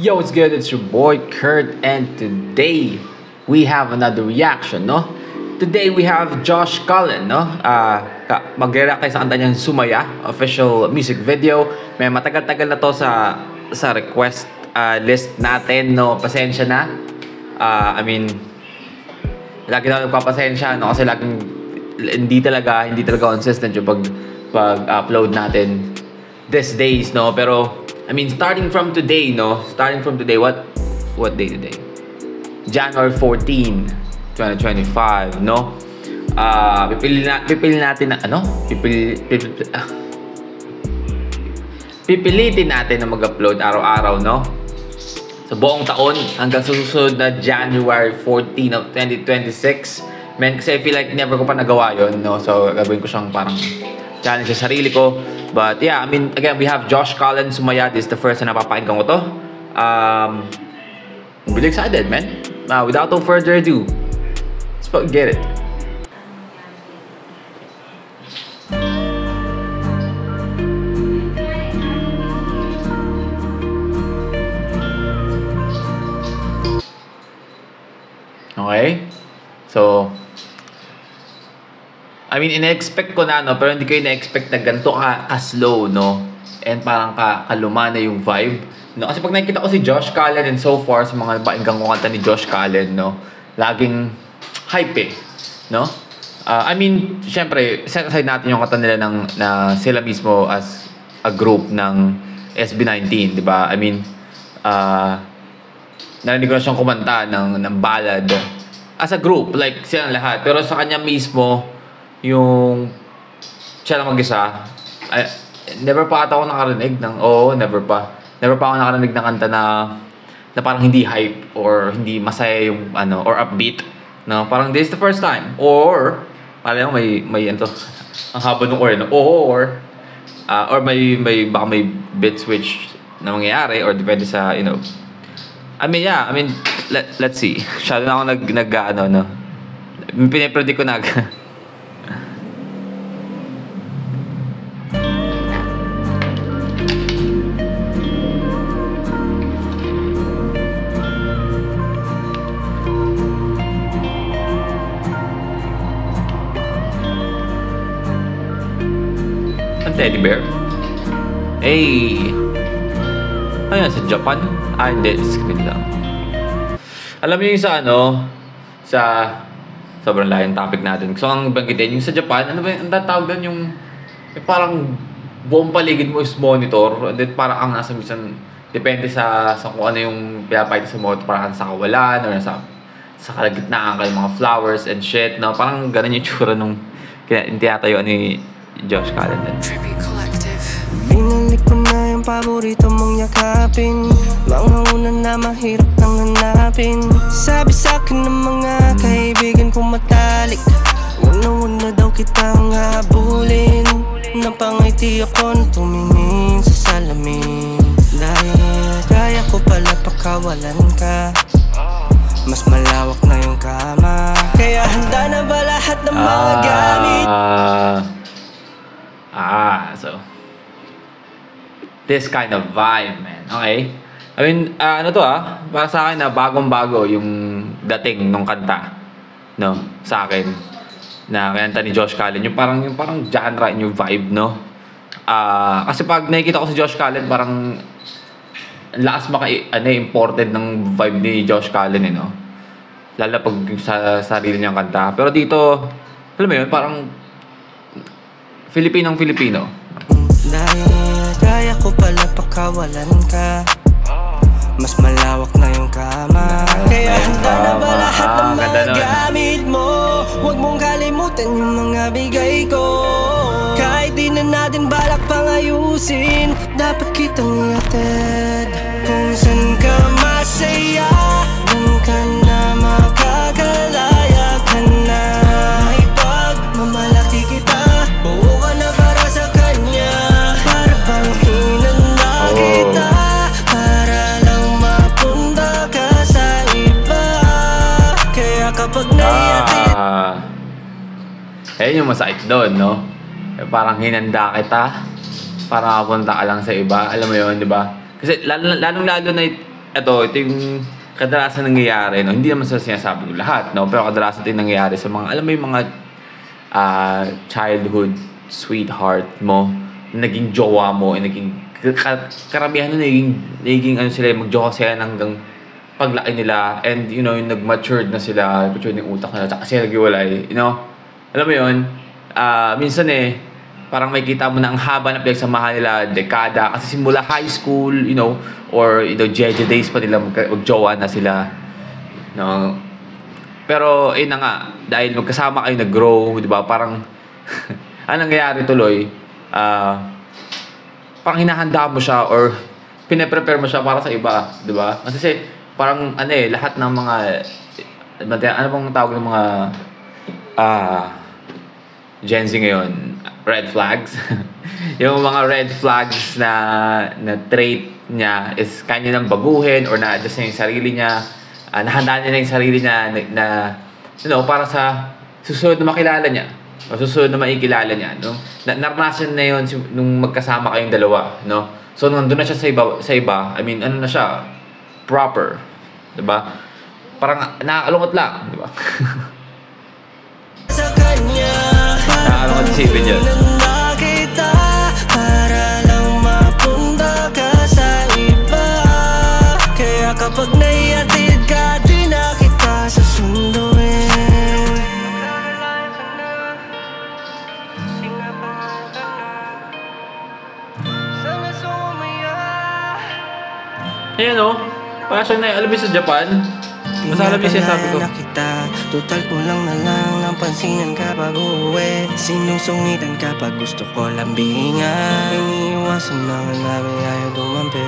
Yo, what's good? It's your boy Kurt, and today we have another reaction, no? Today we have Josh Cullen, no? Magre-react tayo sa kanta niyang Sumaya, official music video. May matagal-tagal na to sa request list natin, no? Pasensya na. Lagi na ako nagpapasensya, no? Kasi laging hindi talaga consistent yung pag-upload natin these days, no? Pero starting from today, no? What day today? January 14, 2025, no? Pipilitin natin na mag-upload araw-araw, no? Sa buong taon hanggang susunod na January 14 of 2026. Kasi I feel like never ko pa nagawa yun, no? So, gagawin ko siyang parang challenge sa sarili ko. But yeah, again, we have Josh Cullen, Sumaya. This is the first na napapakinggan ko to. I'm really excited, man. Without no further ado, let's get it. Okay? So, ina-expect ko na, no? Pero hindi ko ina-expect na ganito ka-slow, no? And parang kaluma na yung vibe, no? Kasi pag nakikita ko si Josh Cullen and so far, sa mga pakinggan ko kanta ni Josh Cullen, no? Laging hype, eh, no? Syempre, set aside natin yung kanta nila na sila mismo as a group ng SB19, di ba? Narinig ko na siyang kumanta ng ballad as a group, like silang lahat. Pero sa kanya mismo, yung siya lang mag-isa, never pa ata ako nakarinig never pa ako nakarinig ng kanta na parang hindi hype or hindi masaya yung or upbeat, no? Parang this is the first time, or alam mo may ang haba ng or, no? or baka may bit switch na mangyayari or depende sa let's see. Shadow na ako no? Pinipredict ko na teddy bear. Hey! Ano yan? Sa Japan? Hindi. Screen lang. Alam mo yung sa sobrang lahing topic natin. So, ang banggitin, yung sa Japan, ano ba yung tatawag doon? Yung parang buong paligid mo is monitor. And then parang ang nasa minsan, depende sa kung ano yung pinapahit sa monitor. Parang sa kawalan or sa kalagitnaan kayo mga flowers and shit. No? Parang ganun yung tsura nung tinatayo ni Josh Cullen. Binalik ko na yung paborito mong yakapin, mga una na mahirap nang hanapin. Sabi sa'kin ng mga kaibigan kong matalik, wag na daw kitang habulin. Napangiti ako nung tumingin sa salamin, dahil kaya ko pala pakawalan ka. Mas malawak na yung kama, kaya handa na ba lahat ng mga gamit? So this kind of vibe, man. Okay? Para sa akin na bagong-bago yung dating nung kanta, no? Sa akin na kanta ni Josh Cullen, yung parang genre in your vibe, no? Kasi pag nakikita ko si Josh Cullen, parang lakas imported ng vibe ni Josh Cullen, no? Lalo pag sa sarili niyang kanta. Pero dito, alam mo yun, parang Filipino. Dahil kaya ko pala pakawalan ka, mas malawak na yung kama, kaya handa na ba lahat ng mga gamit mo? Huwag mong kalimutan yung mga bigay ko. Kahit di na natin balak pang ayusin, dapat kitang iatid kung saan ka masaya. Doon ka na makakalaya ka na, ipagmamalaki kita. Buo ka na para sa kanya, para bang hinanda kita, para lang mapunta ka sa iba. Kaya kapag naiatid, ayun yung masakit doon, no? Parang hinanda kita para mapunta ka lang sa iba. Alam mo yun, di ba? Kasi lalong-lalo na ito yung kadalasan nangyayari, no? Hindi naman sa sinasabi ko lahat, no? Pero kadalasan ito yung nangyayari sa mga, alam mo yung mga childhood sweetheart mo, naging jowa mo, naging karamihan na naging ano sila, mag-jowa sila hanggang paglaki nila, and you know, yung nag-matured na sila, matured yung utak nila, tsaka sila nag-iwalay, you know? Alam mo yun, minsan parang makikita mo na ang haba na pinagsamahan nila, dekada, kasi simula high school, you know, or you know, jeje days pa nila mag-jowa na sila, no? Pero na nga, dahil magkasama kayo nag-grow, di ba, parang anong nangyayari tuloy, parang hinahanda mo siya or pine-prepare mo siya para sa iba, di ba? Kasi parang lahat ng mga ano bang tawag ng mga Gen Z ngayon, red flags. Yung mga red flags na trait niya is kanya nang baguhin or na-adjust niya yung sarili niya, nahanda niya na yung sarili niya na you know, para sa susunod na makilala niya o susunod na maikilala niya, no? Naranasan na yun nung magkasama kayong dalawa, no? So nandun na siya sa iba, I mean, ano na siya, proper, 'di ba? Parang nakakalungkot lang, 'di ba? Sa kanya Nakakalungkot isipin yun. Para lang mapunta ka sa iba. Kaya kapag naiatid ka, di na kita susunduin. Ayan o, parang siyang alam mo sa Japan. Mas alam niyo siya, sabi ko. Total kulang na lang ng pansinan kapag uuwi. Sinusungitan kapag gusto ko lambingan. Iniiwasan mga namin ayaw dumampi.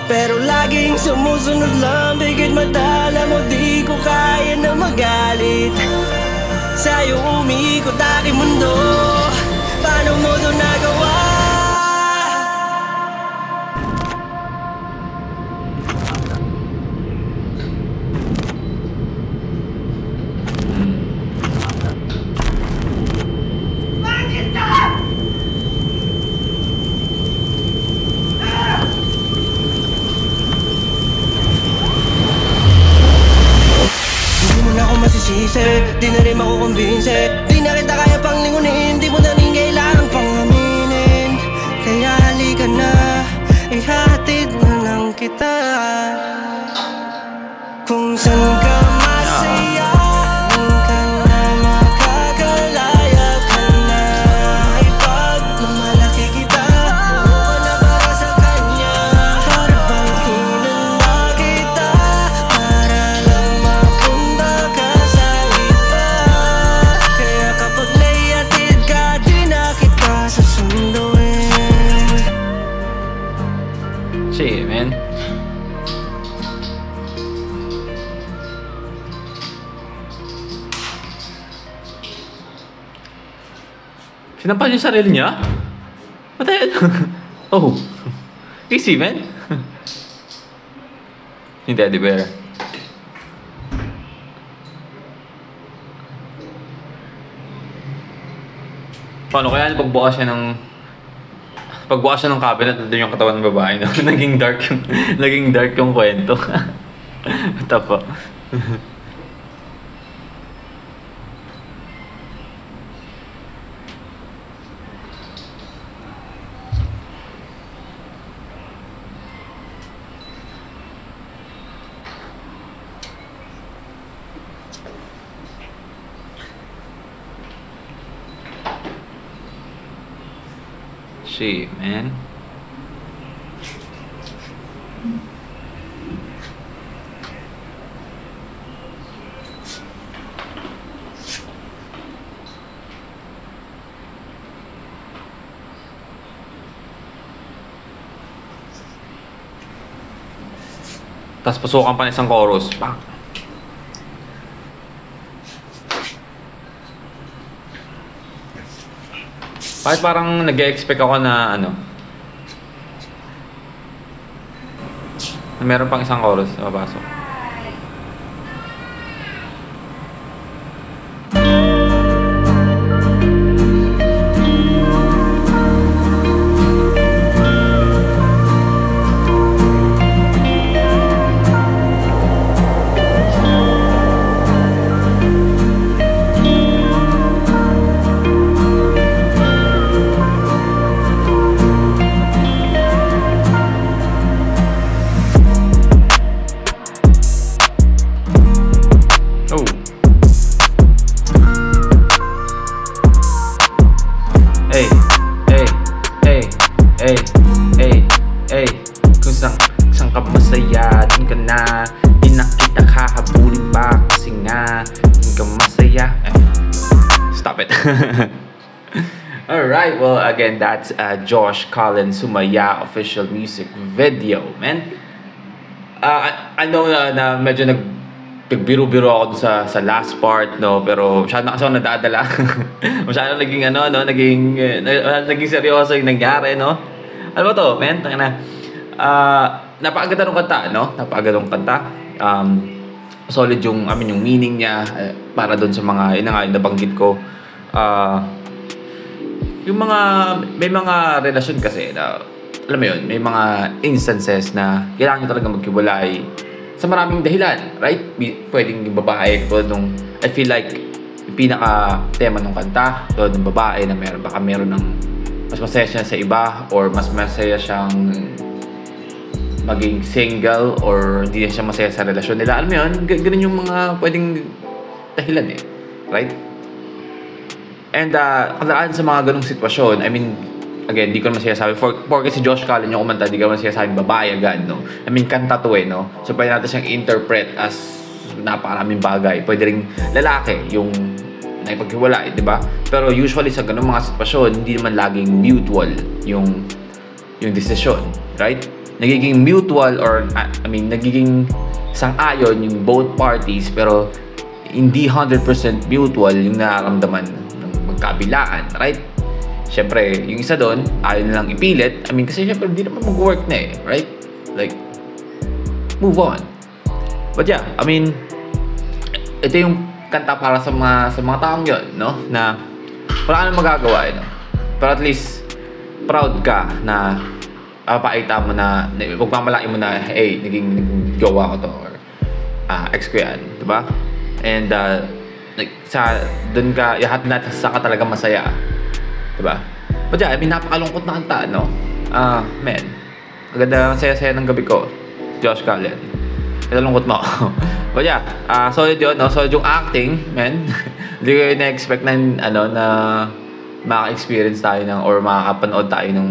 Pero laging sumusunod lang, bigit matala mo, di ko kaya na magalit. Sa'yo umiikot aking mundo, paano mo to nagawa? Di na rin makukumbinse, di na kita kaya pang lingunin, di mo na rin kailangan pang aminin. Kaya halika na, ihatid na lang kita kung saan ka masaya. Kung ka na makakalaya ka na, ipag mamalaki kita, buo ka na para sa kanya. Para bang hinanda kita, para lang mapunta ka sa iba. Kaya kapag naiatid ka, di na kita susunduin. Shit, man. Sinampal yung sarili niya? Patay. Oh. Easy, man. Yung teddy bear. Paano kaya pagbukas siya ng cabinet, doon yung katawan ng babae, no? naging dark yung kwento. Tapa. Shit, man. Tapos pasukan pa ng isang chorus. Bang! Bakit parang nag-expect ako na ano, na meron pang isang chorus na mapasok. Nasaan ka na? Di na kita kahabulin pa kasi nga hindi ka masaya. Stop it. Alright, well again, that's Josh Cullen Sumaya official music video, man. I know na medyo nagbiro-biro ako sa last part, no, pero masyado na kasi ako nadadala. Masyado naging naging seryoso yung nangyari, no. Ano ba to, man? Tangina. Napakaganda ng kanta, no? Napakaganda ng kanta. Solid yung meaning niya para doon sa mga yun nga yung nabanggit ko. Yung may mga relasyon kasi na alam mo yun, may mga instances na kailangan nyo talaga maghiwalay sa maraming dahilan, right? Pwedeng yung babae ko nung I feel like yung pinaka-tema ng kanta doon ng babae na meron ng mas masaya siya sa iba or mas masaya siyang maging single or hindi siya masaya sa relasyon nila. Alam mo yun, ganun yung mga pwedeng dahilan eh, right? And kalaan sa mga ganung sitwasyon, I mean, again, di ko naman sinasabi, porque si Josh Cullen yung kumanta, di ko naman sinasabi babae agad, no? I mean, kanta to eh, no? So, pwede natin siyang interpret as napakaraming bagay. Pwede ring lalaki yung naipaghiwalay, di ba? Pero usually sa ganung mga sitwasyon, hindi naman laging mutual yung decision, right? Nagiging mutual or, nagiging sang-ayon yung both parties, pero hindi 100% mutual yung nararamdaman ng magkabilaan, right? Siyempre, yung isa doon, ayaw nilang ipilit. Kasi siyempre, hindi naman mag-work na eh, right? Like, move on. But yeah, ito yung kanta para sa mga taong yun, no? Na wala ka nang magagawa, no? Pero at least, proud ka na papaita mo na pagmamalaki mo na, hey, naging jowa ko to, or ex ko yan, diba? And, doon ka, yahat na sa ka talaga masaya. Diba? But yeah, napakalungkot na kanta, no? Man, maganda, saya-saya ng gabi ko, Josh Cullen. Nalungkot mo ako. But yeah, solid yun, no? Solid yung acting, man. Hindi ko na-expect na maka-experience tayo or makakapanood tayo ng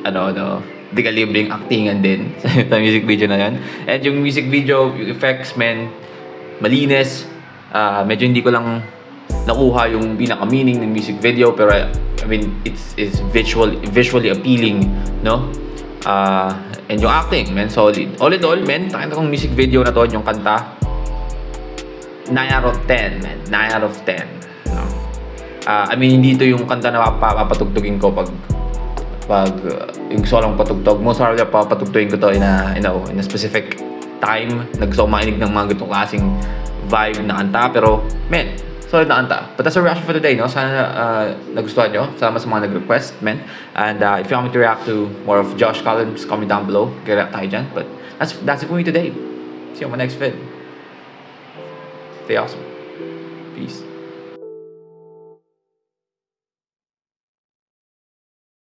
di kalibreng actingan din sa music video na yan. And yung music video, yung effects, man, malinis. Medyo hindi ko lang nakuha yung pinaka-meaning ng music video, pero it's visually appealing, no? And yung acting, man, solid. All in all, man, nakita kong music video na to, yung kanta, 9 out of 10, man. 9 out of 10. No? Hindi ito yung kanta na papatugtugin ko pag yung solong patugtog. Most probably papatugtugin ko to in a specific time. Naggusto ko makinig ng mga ganitong klaseng vibe na kanta, pero, man, solid na kanta. But that's a reaction for today, no? Sana nagustuhan nyo. Salamat sa mga nag-request, man. And if you want me to react to more of Josh Cullen, just comment down below. Kaya tayo dyan. But that's it for me today. See you on my next vid. Stay awesome. Peace.